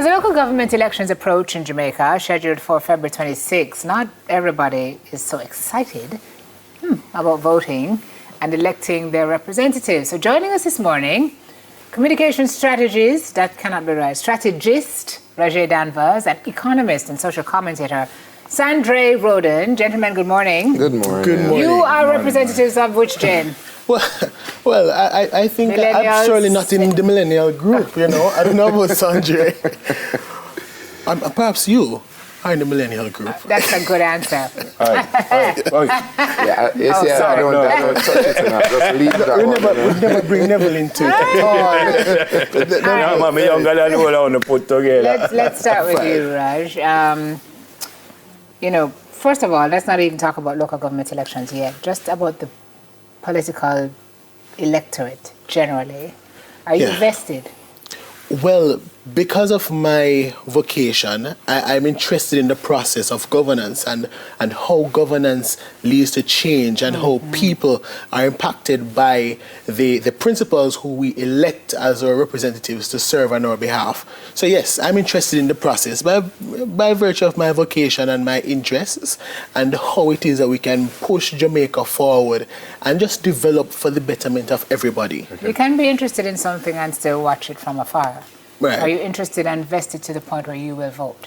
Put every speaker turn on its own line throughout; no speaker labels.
As the local government elections approach in Jamaica, scheduled for February 26, not everybody is so excited about voting and electing their representatives. So joining us this morning, communication strategist, that cannot be right, strategist Roger Danvers, and economist and social commentator Sandre Roden. Gentlemen, good morning.
Good morning.
Good morning.
You are representatives of which gen?
Well, I think I'm surely not in the millennial group, you know. I don't know about Sandre. Perhaps you are in the millennial group.
That's a good answer.
Yeah, you see, I don't touch it enough. Just leave that
We never bring Neville into it at all.
I'm younger than all I want to put together.
Let's start with you, Raj. First of all, let's not even talk about local government elections yet. Just about the political electorate generally. Are you vested?
Well, because of my vocation, I'm interested in the process of governance and how governance leads to change and how people are impacted by the principals who we elect as our representatives to serve on our behalf. So yes, I'm interested in the process by virtue of my vocation and my interests and how it is that we can push Jamaica forward and just develop for the betterment of everybody.
Okay. You can be interested in something and still watch it from afar.
Right.
Are you interested and vested to the point where you will vote?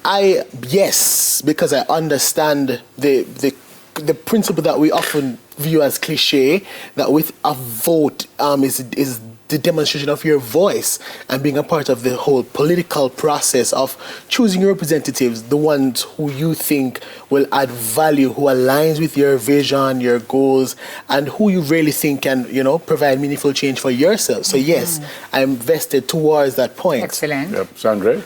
Yes, because I understand the principle that we often view as cliche, that with a vote is the demonstration of your voice and being a part of the whole political process of choosing your representatives, the ones who you think will add value, who aligns with your vision, your goals, and who you really think can, provide meaningful change for yourself. So yes, I'm vested towards that point.
Excellent.
Yep. Sandre,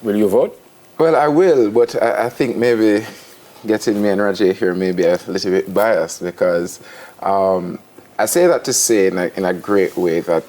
will you vote?
Well, I will, but I think maybe getting me and Raja here may be a little bit biased because I say that to say in a great way that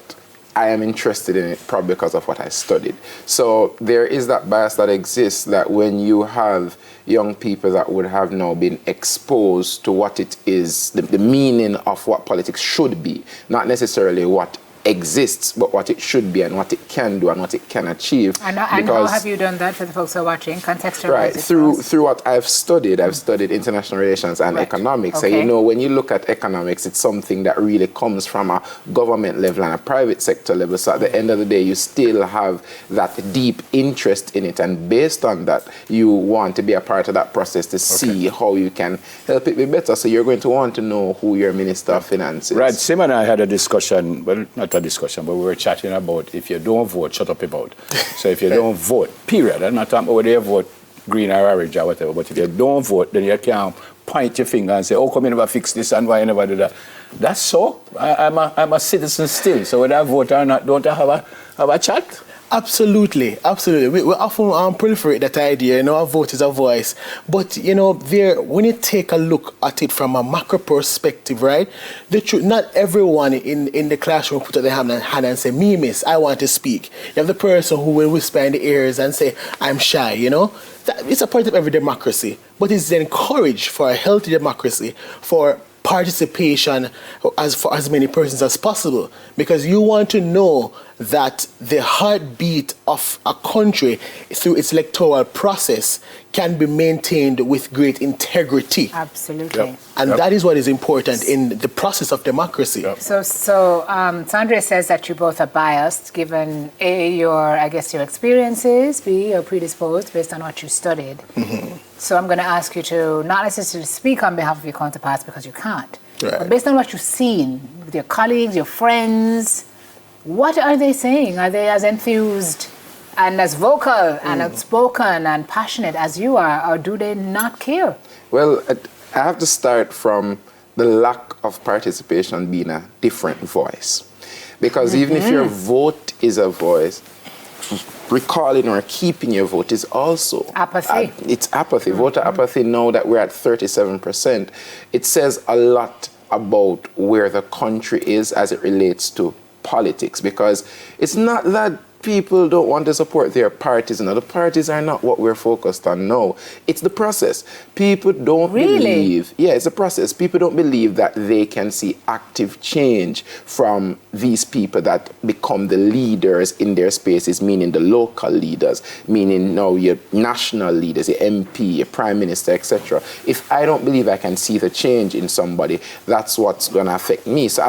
I am interested in it probably because of what I studied. So there is that bias that exists that when you have young people that would have now been exposed to what it is, the meaning of what politics should be, not necessarily what exists, but what it should be and what it can do and what it can achieve.
And how have you done that for the folks who are watching? Contextualize
right, through what I've studied international relations and economics.
Okay.
So, when you look at economics, it's something that really comes from a government level and a private sector level. So at the end of the day, you still have that deep interest in it. And based on that, you want to be a part of that process to see how you can help it be better. So you're going to want to know who your Minister of Finance is.
Right, Sim and I had a discussion, well, not a discussion, but we were chatting about if you don't vote, shut up about. So if you don't vote, period. I'm not talking about whether you vote green or orange or whatever, but if you don't vote, then you can't point your finger and say, oh, come you never fix this and why you never do that. That's so. I'm a citizen still, so whether I vote or not, don't I have a chat?
Absolutely. We often proliferate that idea, a vote is a voice. But, when you take a look at it from a macro perspective, right, the truth, not everyone in the classroom put up their hand and say, me, miss, I want to speak. You have the person who will whisper in the ears and say, I'm shy, It's a part of every democracy. But it's encouraged for a healthy democracy, for participation for as many persons as possible, because you want to know that the heartbeat of a country through its electoral process can be maintained with great integrity.
Absolutely.
Yep.
And that is what is important in the process of democracy.
Yep.
So Sandra says that you both are biased, given A, your experiences, B, you're predisposed based on what you studied. So I'm going to ask you to not necessarily speak on behalf of your counterparts because you can't.
Right.
But based on what you've seen with your colleagues, your friends, what are they saying? Are they as enthused and as vocal and outspoken and passionate as you are, or do they not care?
Well, I have to start from the lack of participation being a different voice. Because even if your vote is a voice, recalling or keeping your vote is also
apathy.
It's apathy. Voter apathy, now that we're at 37%, it says a lot about where the country is as it relates to politics, because it's not that people don't want to support their parties. Now, the parties are not what we're focused on. No, it's the process. People don't believe. Yeah, it's a process. People don't believe that they can see active change from these people that become the leaders in their spaces, meaning the local leaders, meaning now your national leaders, your MP, your prime minister, etc. If I don't believe I can see the change in somebody, that's what's going to affect me. So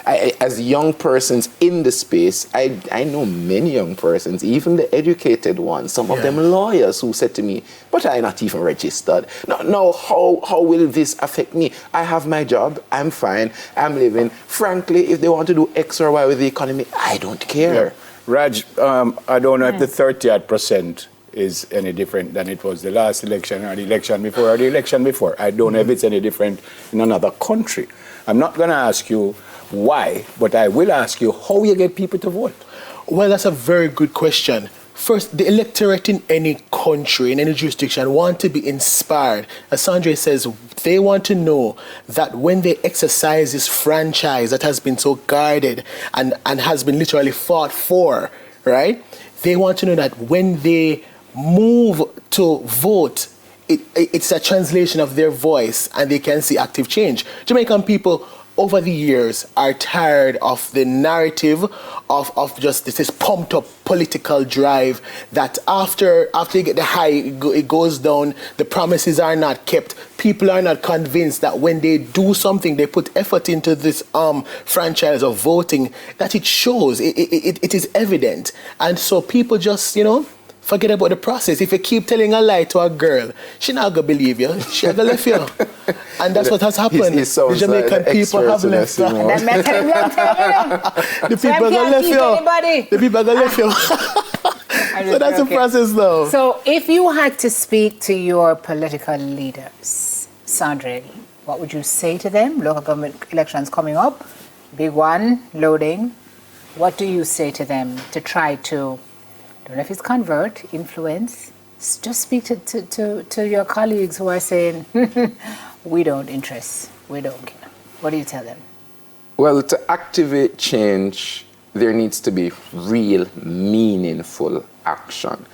as young persons in the space, I know many young persons, even the educated ones, some of them lawyers who said to me, but I'm not even registered. No, how will this affect me? I have my job, I'm fine, I'm living. Frankly, if they want to do X or Y with the economy, I don't care.
Yeah. Raj, I don't know if the 30% is any different than it was the last election or the election before or the election before. I don't know if it's any different in another country. I'm not going to ask you why, but I will ask you how you get people to vote.
Well, that's a very good question. First, the electorate in any country, in any jurisdiction, want to be inspired. As Sandra says, they want to know that when they exercise this franchise that has been so guarded and has been literally fought for, right? They want to know that when they move to vote, it's a translation of their voice and they can see active change. Jamaican people over the years are tired of the narrative of just this pumped up political drive that after you get the high, it goes down, the promises are not kept. People are not convinced that when they do something, they put effort into this franchise of voting, that it shows, it is evident. And so people just, forget about the process. If you keep telling a lie to a girl, she not gonna believe you. She gonna left you. And that's what has happened. The Jamaican people have left you. The people are gonna left you. The people are gonna left you. So that's the process though.
So if you had to speak to your political leaders, Sandra, what would you say to them? Local government elections coming up, big one, loading. What do you say to them to try to, I don't know if it's convert, influence, just speak to your colleagues who are saying, we don't interest, we don't care. What do you tell them?
Well, to activate change, there needs to be real, meaningful action.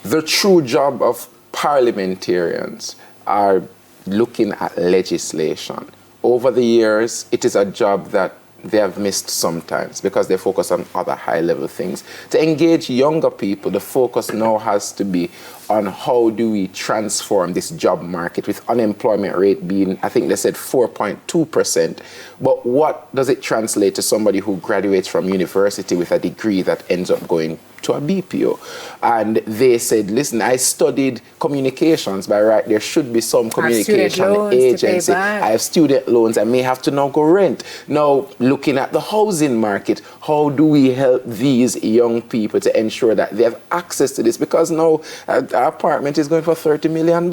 The true job of parliamentarians are looking at legislation. Over the years, it is a job that they have missed sometimes because they focus on other high-level things. To engage younger people, the focus now has to be on how do we transform this job market with unemployment rate being, I think they said 4.2%. But what does it translate to somebody who graduates from university with a degree that ends up going to a BPO? And they said, listen, I studied communications, by right, there should be some communication agency. I have student loans, I may have to now go rent. Now, looking at the housing market, how do we help these young people to ensure that they have access to this? Because now, our apartment is going for $30 million.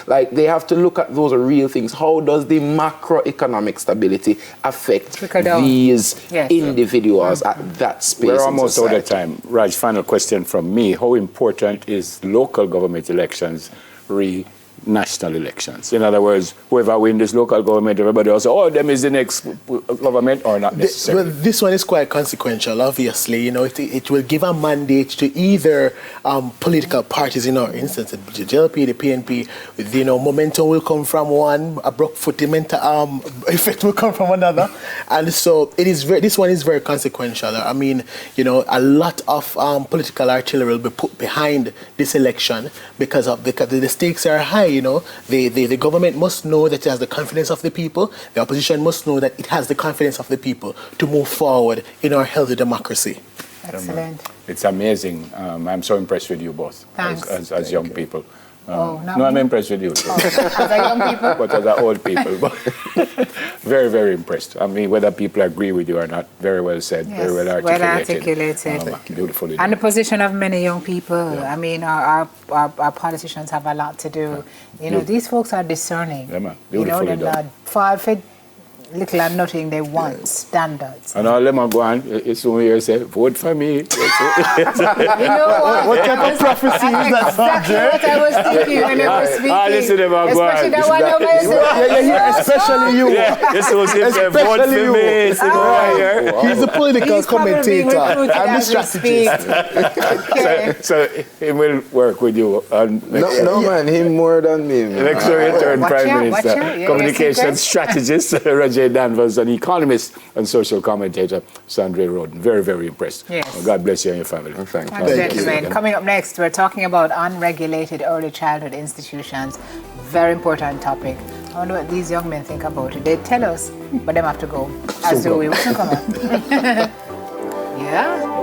Like, they have to look at those real things. How does the macroeconomic stability affect these individuals at that space?
We're almost out of time. Raj, final question from me. How important is local government elections national elections? In other words, whoever wins this local government, everybody else, them is the next government, or not necessarily?
Well, this one is quite consequential, obviously. It will give a mandate to either political parties, in our instance, the JLP, the PNP. Momentum will come from one, a Brookfoot effect will come from another. And so this one is very consequential. I mean, a lot of political artillery will be put behind this election because the stakes are high. The government must know that it has the confidence of the people. The opposition must know that it has the confidence of the people to move forward in our healthy democrahy.
Excellent.
It's amazing. I'm so impressed with you both as young people. I'm impressed with you too.
As a young people?
But as old people. But very, very impressed. I mean, whether people agree with you or not, very well said, very well articulated. Beautifully done.
And the position of many young people. Yeah. I mean, our politicians have a lot to do. These folks are discerning.
Yeah, man. Beautifully done.
Far little and nothing they want, standards.
And all them are going, it's when you say, vote for me.
You know what?
What type of prophecy is that,
Exactly
Sandra?
what I was thinking when they were speaking.
All this them are
Especially
going.
the one over there.
Yeah, especially you.
Yeah, this was him say, vote for
Especially you.
me. Sitting right here.
He's the political
He's probably being
commentator.
recruited
I'm the
as we
strategist.
speak. Okay.
So he will work with you. And
No, man, him more than me, man.
next year, return
Watch
Prime
out,
Minister,
watch out. Yeah,
communication
yes,
strategist Roger Danvers, an economist and social commentator Sandra Roden. Very, very impressed.
Yes.
God bless you and your family.
Thank you.
And gentlemen, coming up next, we're talking about unregulated early childhood institutions. Very important topic. I wonder what these young men think about it. They tell us, but them have to go. As do we. We can come up. Yeah.